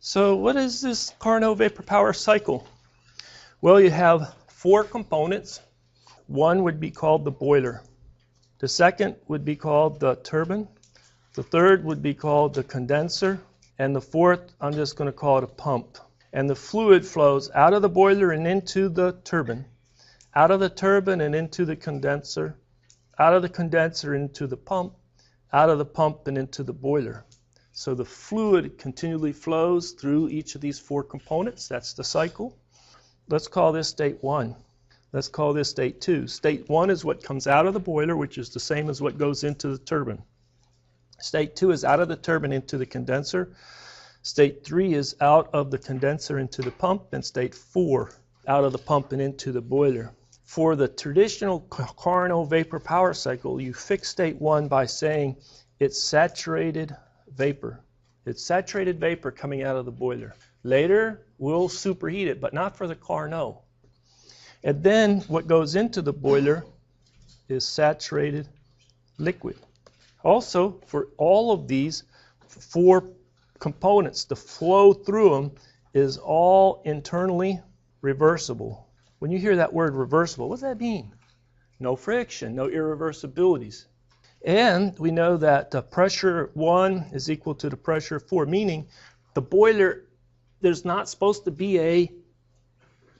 So what is this Carnot vapor power cycle? Well, you have four components. One would be called the boiler. The second would be called the turbine. The third would be called the condenser. And the fourth, I'm just going to call it a pump. And the fluid flows out of the boiler and into the turbine, out of the turbine and into the condenser, out of the condenser into the pump, out of the pump and into the boiler. So the fluid continually flows through each of these four components. That's the cycle. Let's call this state 1. Let's call this state 2. State 1 is what comes out of the boiler, which is the same as what goes into the turbine. State 2 is out of the turbine into the condenser. State 3 is out of the condenser into the pump. And state 4, out of the pump and into the boiler. For the traditional Carnot vapor power cycle, you fix state 1 by saying it's saturated vapor. It's saturated vapor coming out of the boiler. Later, we'll superheat it, but not for the Carnot. And then what goes into the boiler is saturated liquid. Also, for all of these four components, the flow through them is all internally reversible. When you hear that word reversible, what does that mean? No friction, no irreversibilities. And we know that pressure 1 is equal to the pressure 4, meaning the boiler, there's not supposed to be a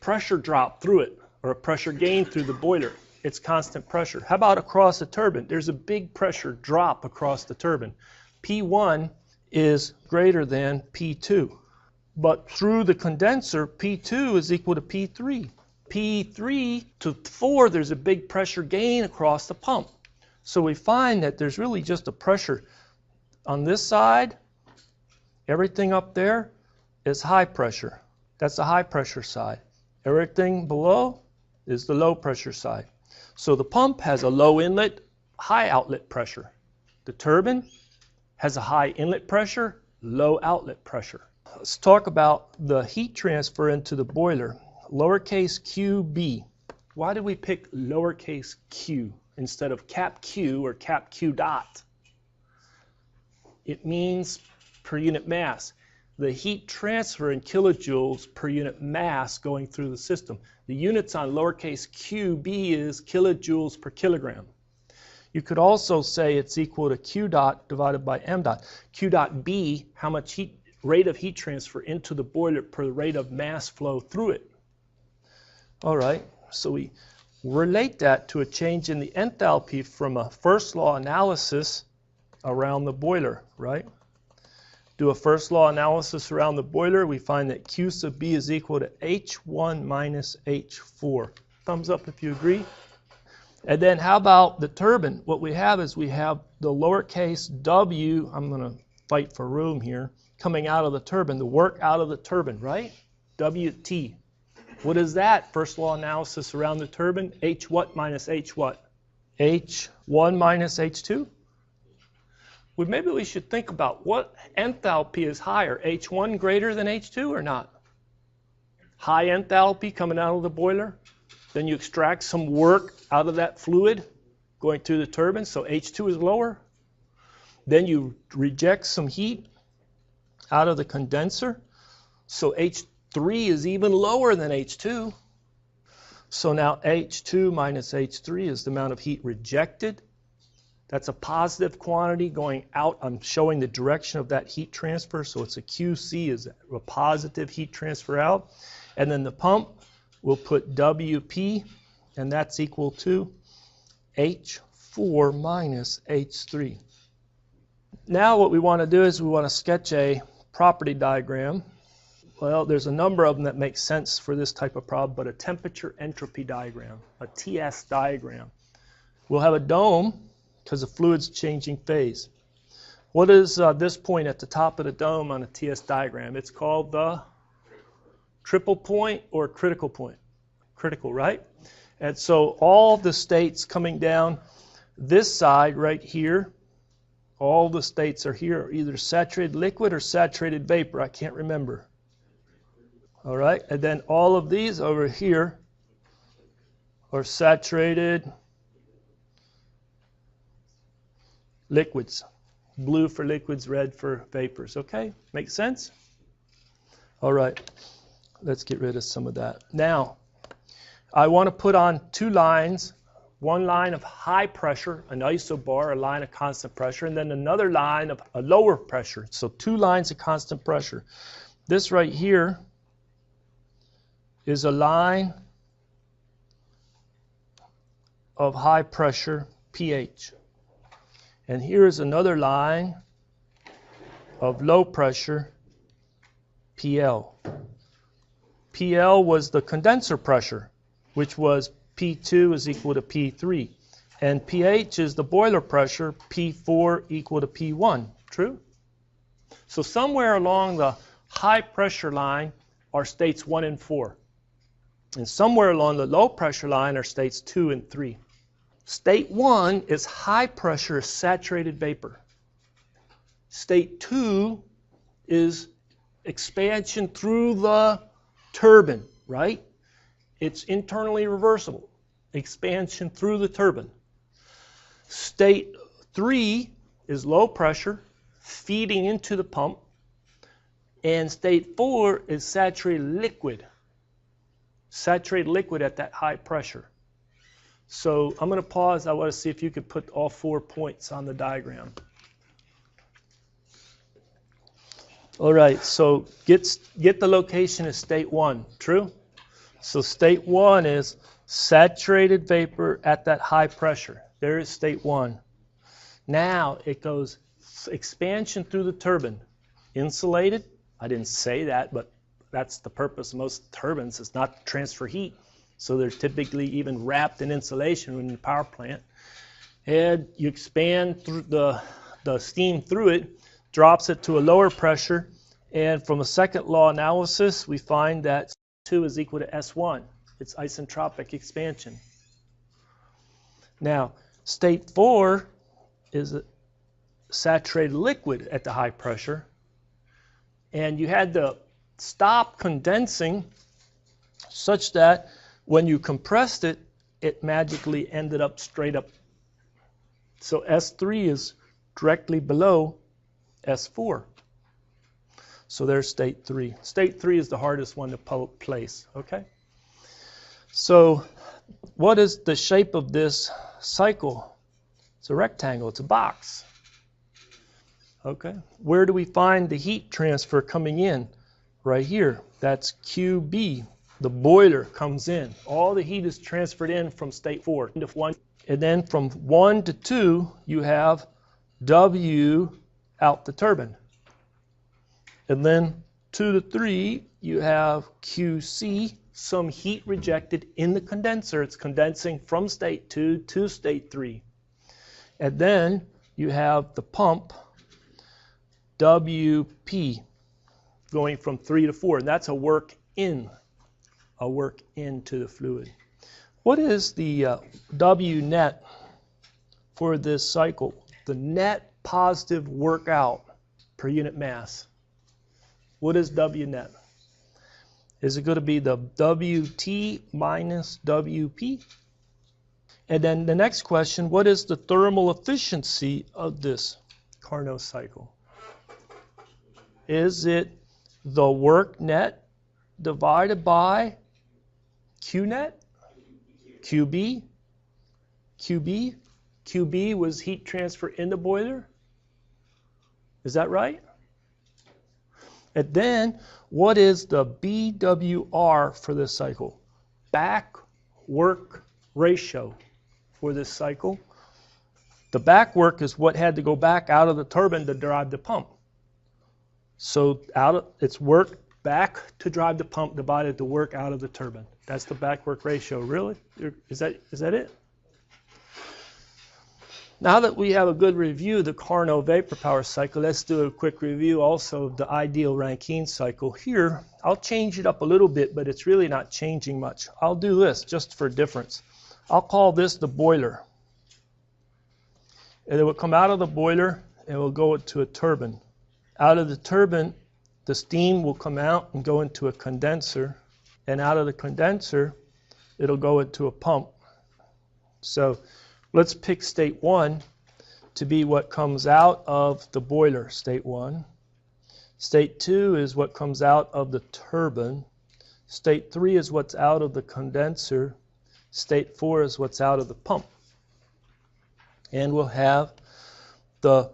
pressure drop through it or a pressure gain through the boiler. It's constant pressure. How about across the turbine? There's a big pressure drop across the turbine. P1 is greater than P2. But through the condenser, P2 is equal to P3. P3 to 4, there's a big pressure gain across the pump. So we find that there's really just a pressure on this side. Everything up there is high pressure. That's the high pressure side. Everything below is the low pressure side. So the pump has a low inlet, high outlet pressure. The turbine has a high inlet pressure, low outlet pressure. Let's talk about the heat transfer into the boiler. Lowercase qb. Why did we pick lowercase q instead of cap q or cap q dot? It means per unit mass. The heat transfer in kilojoules per unit mass going through the system. The units on lowercase qb is kilojoules per kilogram. You could also say it's equal to q dot divided by m dot. Q dot b, how much rate of heat transfer into the boiler per rate of mass flow through it. All right, so we relate that to a change in the enthalpy from a first law analysis around the boiler, right? Do a first law analysis around the boiler, we find that Q sub B is equal to H1 minus H4. Thumbs up if you agree. And then how about the turbine? What we have is we have the lowercase w, I'm going to fight for room here, coming out of the turbine, the work out of the turbine, right? WT. What is that? First law analysis around the turbine. H what minus H what? H1 minus H2? Well, maybe we should think about what enthalpy is higher, H1 greater than H2 or not? High enthalpy coming out of the boiler. Then you extract some work out of that fluid going through the turbine, so H2 is lower. Then you reject some heat out of the condenser, so H3 is even lower than H2. So now H2 minus H3 is the amount of heat rejected. That's a positive quantity going out. I'm showing the direction of that heat transfer, so it's a QC is a positive heat transfer out. And then the pump, we'll put WP, and that's equal to H4 minus H3. Now what we want to do is we want to sketch a property diagram. Well, there's a number of them that make sense for this type of problem, but a temperature entropy diagram, a TS diagram. We'll have a dome because the fluid's changing phase. What is this point at the top of the dome on a TS diagram? It's called the triple point or critical point. Critical, right? And so all the states coming down this side right here, all the states are here, are either saturated liquid or saturated vapor. I can't remember. All right, and then all of these over here are saturated liquids. Blue for liquids, red for vapors. Okay, makes sense? All right, let's get rid of some of that. Now, I want to put on two lines, one line of high pressure, an isobar, a line of constant pressure, and then another line of a lower pressure. So two lines of constant pressure. This right here is a line of high pressure pH. And here is another line of low pressure PL. PL was the condenser pressure, which was P2 is equal to P3. And pH is the boiler pressure, P4 equal to P1. True? So somewhere along the high pressure line are states 1 and 4. And somewhere along the low pressure line are states 2 and 3. State 1 is high pressure saturated vapor. State 2 is expansion through the turbine, right? It's internally reversible. Expansion through the turbine. State 3 is low pressure, feeding into the pump. And state 4 is saturated liquid. Saturated liquid at that high pressure. So I'm going to pause. I want to see if you could put all 4 points on the diagram. All right, so get the location of state 1. True? So state 1 is saturated vapor at that high pressure. There is state 1. Now it goes expansion through the turbine. Insulated? I didn't say that, but that's the purpose of most turbines. It's not to transfer heat. So they're typically even wrapped in insulation in the power plant. And you expand through the steam through it, drops it to a lower pressure, and from a second law analysis, we find that 2 is equal to S1. It's isentropic expansion. Now, state 4 is a saturated liquid at the high pressure, and you had to stop condensing such that when you compressed it, it magically ended up straight up. So S3 is directly below S4. So there's state 3. State 3 is the hardest one to place, okay? So what is the shape of this cycle? It's a rectangle, it's a box. Okay, where do we find the heat transfer coming in? Right here, that's QB. The boiler comes in. All the heat is transferred in from state 4 to 1. And then from 1 to 2, you have W out the turbine. And then 2 to 3, you have QC, some heat rejected in the condenser. It's condensing from state 2 to state 3. And then you have the pump, WP, going from 3 to 4. And that's a work into the fluid. What is the W net for this cycle? The net positive work out per unit mass. What is W net? Is it going to be the WT minus WP? And then the next question, what is the thermal efficiency of this Carnot cycle? Is it the work net divided by Q net? QB? QB? QB was heat transfer in the boiler? Is that right? And then, what is the BWR for this cycle? Back work ratio for this cycle. The back work is what had to go back out of the turbine to drive the pump. So it's work back to drive the pump divided the work out of the turbine. That's the back work ratio. Really? Is that it? Now that we have a good review of the Carnot vapor power cycle, let's do a quick review also of the ideal Rankine cycle. Here, I'll change it up a little bit, but it's really not changing much. I'll do this just for difference. I'll call this the boiler. And it will come out of the boiler and it will go into a turbine. Out of the turbine, the steam will come out and go into a condenser. And out of the condenser, it'll go into a pump. So let's pick state 1 to be what comes out of the boiler, state 1. State 2 is what comes out of the turbine. State 3 is what's out of the condenser. State 4 is what's out of the pump. And we'll have the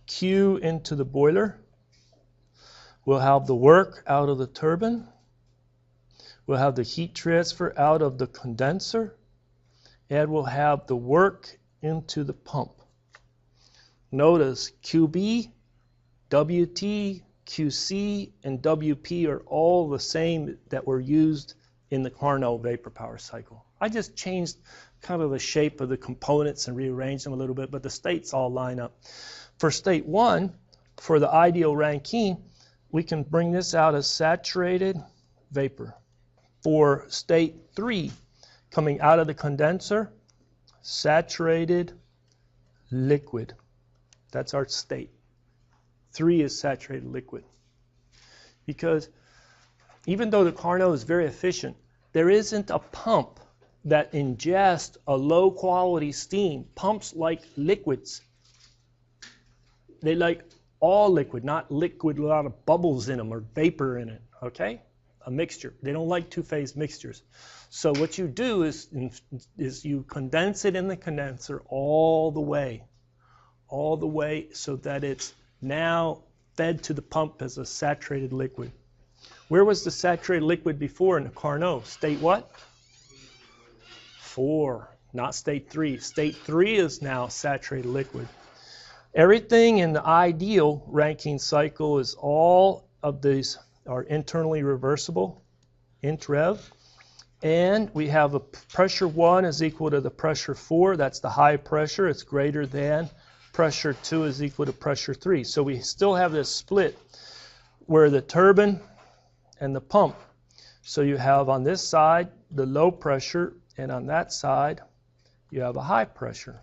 Q into the boiler. We'll have the work out of the turbine. We'll have the heat transfer out of the condenser. And we'll have the work into the pump. Notice QB, WT, QC, and WP are all the same that were used in the Carnot vapor power cycle. I just changed kind of the shape of the components and rearranged them a little bit, but the states all line up. For state 1, for the ideal Rankine, we can bring this out as saturated vapor. For state 3, coming out of the condenser, saturated liquid. That's our state. 3 is saturated liquid. Because even though the Carnot is very efficient, there isn't a pump that ingests a low quality steam. Pumps like liquids. They like all liquid, not liquid with a lot of bubbles in them or vapor in it, okay? A mixture. They don't like two-phase mixtures. So what you do is you condense it in the condenser all the way so that it's now fed to the pump as a saturated liquid. Where was the saturated liquid before in the Carnot? State what? 4, not state 3. State 3 is now saturated liquid. Everything in the ideal Rankine cycle is all of these are internally reversible, int-rev. And we have a pressure 1 is equal to the pressure 4. That's the high pressure. It's greater than pressure 2 is equal to pressure 3. So we still have this split where the turbine and the pump. So you have on this side the low pressure, and on that side you have a high pressure.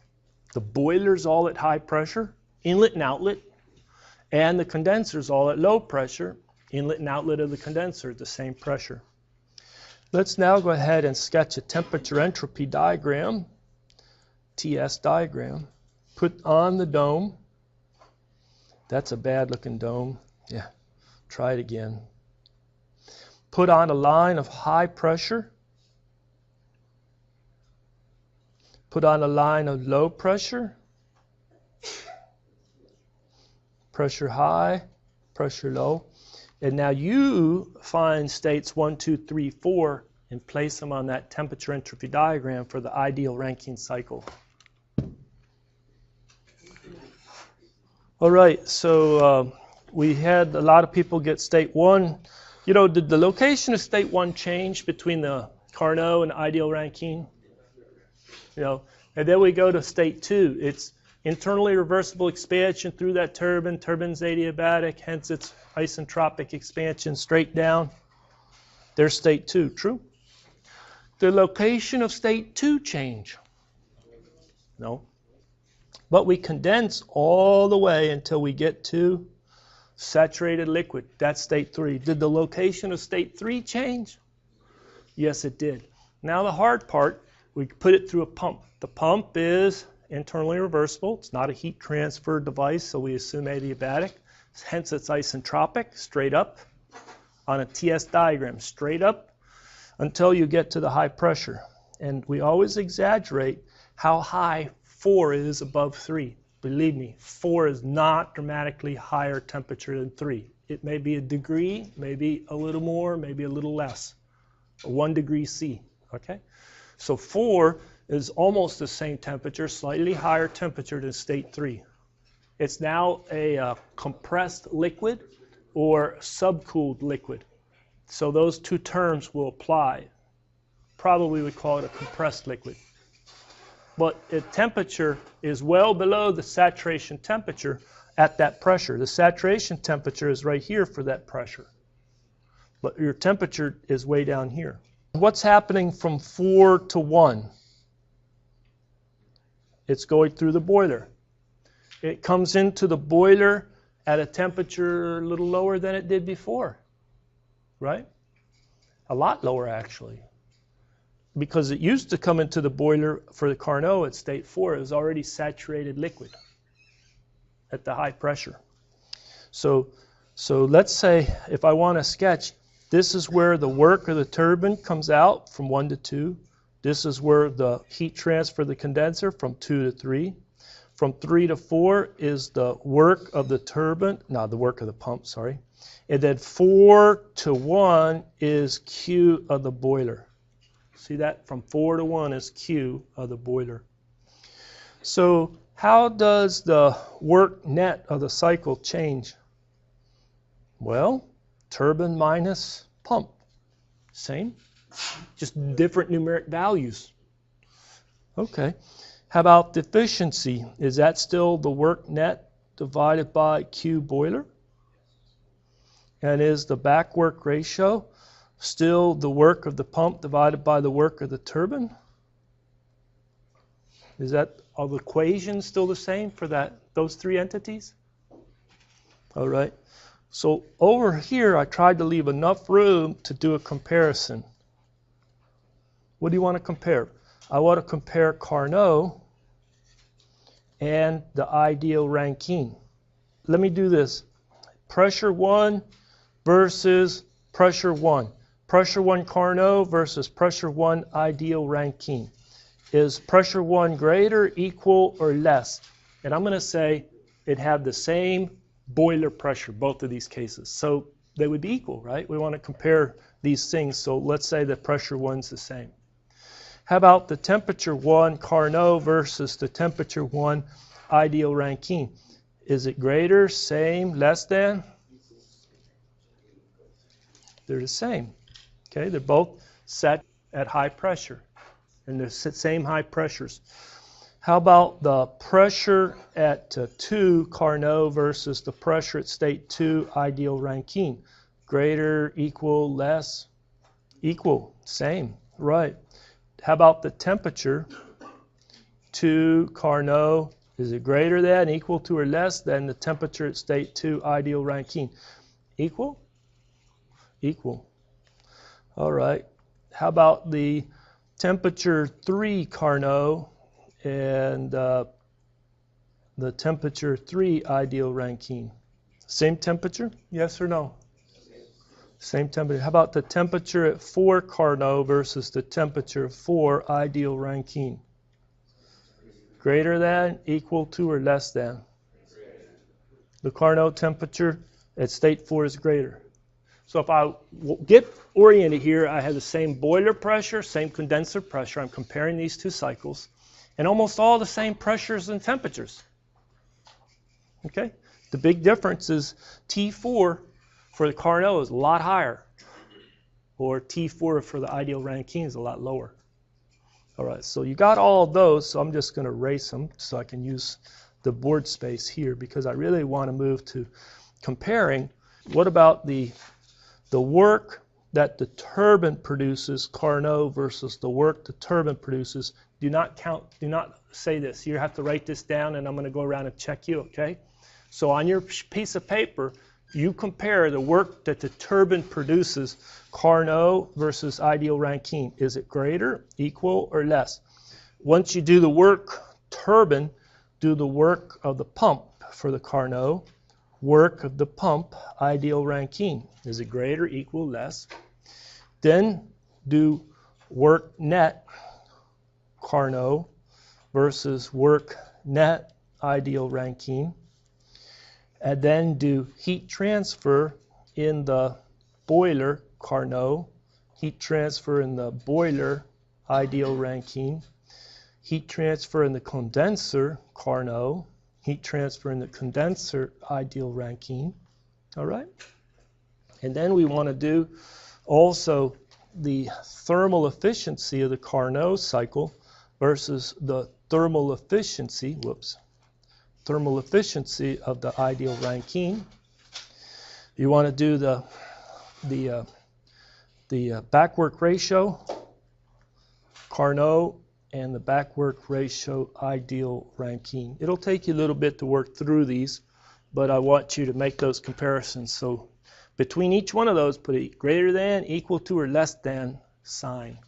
The boiler's all at high pressure, inlet and outlet, and the condenser's all at low pressure, inlet and outlet of the condenser at the same pressure. Let's now go ahead and sketch a temperature entropy diagram, TS diagram. Put on the dome. That's a bad looking dome. Yeah, try it again. Put on a line of high pressure. Put on a line of low pressure. Pressure high, pressure low. And now you find states 1, 2, 3, 4 and place them on that temperature entropy diagram for the ideal Rankine cycle. All right, so we had a lot of people get state 1. You know, did the location of state 1 change between the Carnot and ideal Rankine? You know, and then we go to state 2. It's internally reversible expansion through that turbine. Turbine's adiabatic, hence it's isentropic expansion straight down. There's state 2, true? The location of state 2 change? No. But we condense all the way until we get to saturated liquid. That's state 3. Did the location of state 3 change? Yes, it did. Now the hard part, we put it through a pump. The pump is internally reversible. It's not a heat transfer device, so we assume adiabatic. Hence it's isentropic, straight up on a TS diagram, straight up until you get to the high pressure. And we always exaggerate how high 4 is above 3. Believe me, 4 is not dramatically higher temperature than 3. It may be a degree, maybe a little more, maybe a little less. 1 degree C, okay? So 4 is almost the same temperature, slightly higher temperature than state 3. It's now a compressed liquid or subcooled liquid. So those two terms will apply. Probably we call it a compressed liquid. But its temperature is well below the saturation temperature at that pressure. The saturation temperature is right here for that pressure. But your temperature is way down here. What's happening from 4 to 1? It's going through the boiler. It comes into the boiler at a temperature a little lower than it did before, right? A lot lower, actually. Because it used to come into the boiler for the Carnot at state 4, it was already saturated liquid at the high pressure. So So let's say if I want to sketch, this is where the work of the turbine comes out from 1 to 2. This is where the heat transfer of the condenser from 2 to 3. From 3 to 4 is the work of the turbine, no, the work of the pump, sorry. And then 4 to 1 is Q of the boiler. See that? From 4 to 1 is Q of the boiler. So how does the work net of the cycle change? Well, turbine minus pump. Same, just different numeric values. Okay. How about the efficiency? Is that still the work net divided by Q boiler? And is the back work ratio still the work of the pump divided by the work of the turbine? Are the equations still the same for those three entities? All right. So over here, I tried to leave enough room to do a comparison. What do you want to compare? I want to compare Carnot and the ideal Rankine. Let me do this. Pressure 1 versus pressure 1. Pressure 1 Carnot versus pressure 1 ideal Rankine. Is pressure 1 greater, equal, or less? And I'm going to say it had the same boiler pressure, both of these cases. So they would be equal, right? We want to compare these things. So let's say that pressure 1's the same. How about the temperature 1 Carnot versus the temperature 1 ideal Rankine? Is it greater, same, less than? They're the same. Okay, they're both set at high pressure, and they're same high pressures. How about the pressure at 2 Carnot versus the pressure at state 2 ideal Rankine? Greater, equal, less? Equal, same, right. How about the temperature 2 Carnot? Is it greater than, equal to, or less than the temperature at state 2 ideal Rankine? Equal? Equal. All right. How about the temperature 3 Carnot and the temperature 3 ideal Rankine? Same temperature? Yes or no? Same temperature. How about the temperature at 4 Carnot versus the temperature of 4 ideal Rankine? Greater than, equal to, or less than? The Carnot temperature at state 4 is greater. So if I get oriented here, I have the same boiler pressure, same condenser pressure. I'm comparing these two cycles, and almost all the same pressures and temperatures. Okay? The big difference is T4 for the Carnot is a lot higher, or T4 for the ideal Rankine is a lot lower. All right, so you got all of those, so I'm just going to erase them so I can use the board space here because I really want to move to comparing. What about the work that the turbine produces, Carnot, versus the work the turbine produces? Do not say this. You have to write this down, and I'm going to go around and check you, okay? So on your piece of paper, you compare the work that the turbine produces, Carnot versus ideal Rankine. Is it greater, equal, or less? Once you do the work turbine, do the work of the pump for the Carnot, work of the pump, ideal Rankine. Is it greater, equal, less? Then do work net, Carnot, versus work net, ideal Rankine. And then do heat transfer in the boiler, Carnot, heat transfer in the boiler, ideal Rankine, heat transfer in the condenser, Carnot, heat transfer in the condenser, ideal Rankine. All right? And then we want to do also the thermal efficiency of the Carnot cycle versus the thermal efficiency, thermal efficiency of the ideal Rankine. You want to do the back work ratio, Carnot, and the back work ratio, ideal Rankine. It'll take you a little bit to work through these, but I want you to make those comparisons. So between each one of those, put a greater than, equal to, or less than sign.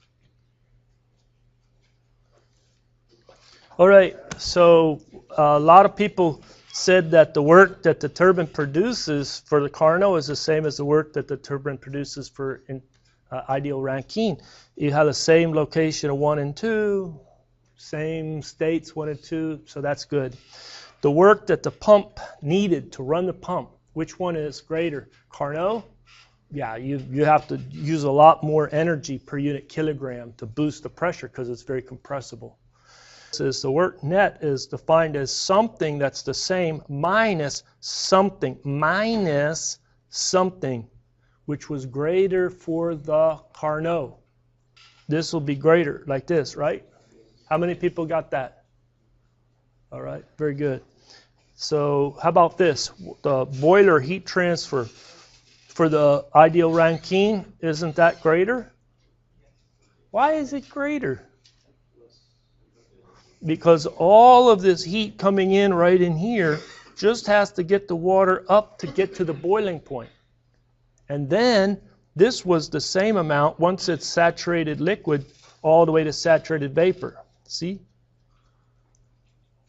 All right, so a lot of people said that the work that the turbine produces for the Carnot is the same as the work that the turbine produces for ideal Rankine. You have the same location of 1 and 2, same states 1 and 2, so that's good. The work that the pump needed to run the pump, which one is greater? Carnot? Yeah, you have to use a lot more energy per unit kilogram to boost the pressure because it's very compressible. Is the work net is defined as something that's the same minus something, which was greater for the Carnot. This will be greater, like this, right? How many people got that? All right, very good. So how about this? The boiler heat transfer for the ideal Rankine, isn't that greater? Why is it greater? Because all of this heat coming in right in here just has to get the water up to get to the boiling point. And then this was the same amount once it's saturated liquid all the way to saturated vapor. See?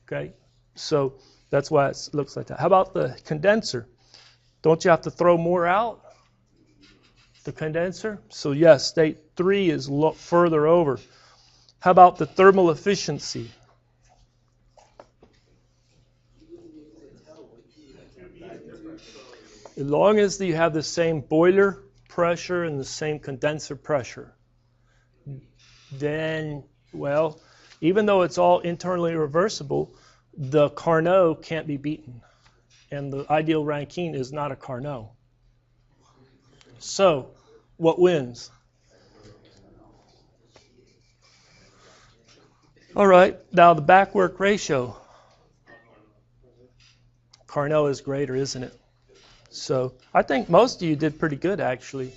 Okay, so that's why it looks like that. How about the condenser? Don't you have to throw more out? The condenser? So yes, state 3 is further over. How about the thermal efficiency? As long as you have the same boiler pressure and the same condenser pressure, then, well, even though it's all internally reversible, the Carnot can't be beaten. And the ideal Rankine is not a Carnot. So, what wins? All right, now the backwork ratio. Carnot is greater, isn't it? So I think most of you did pretty good, actually.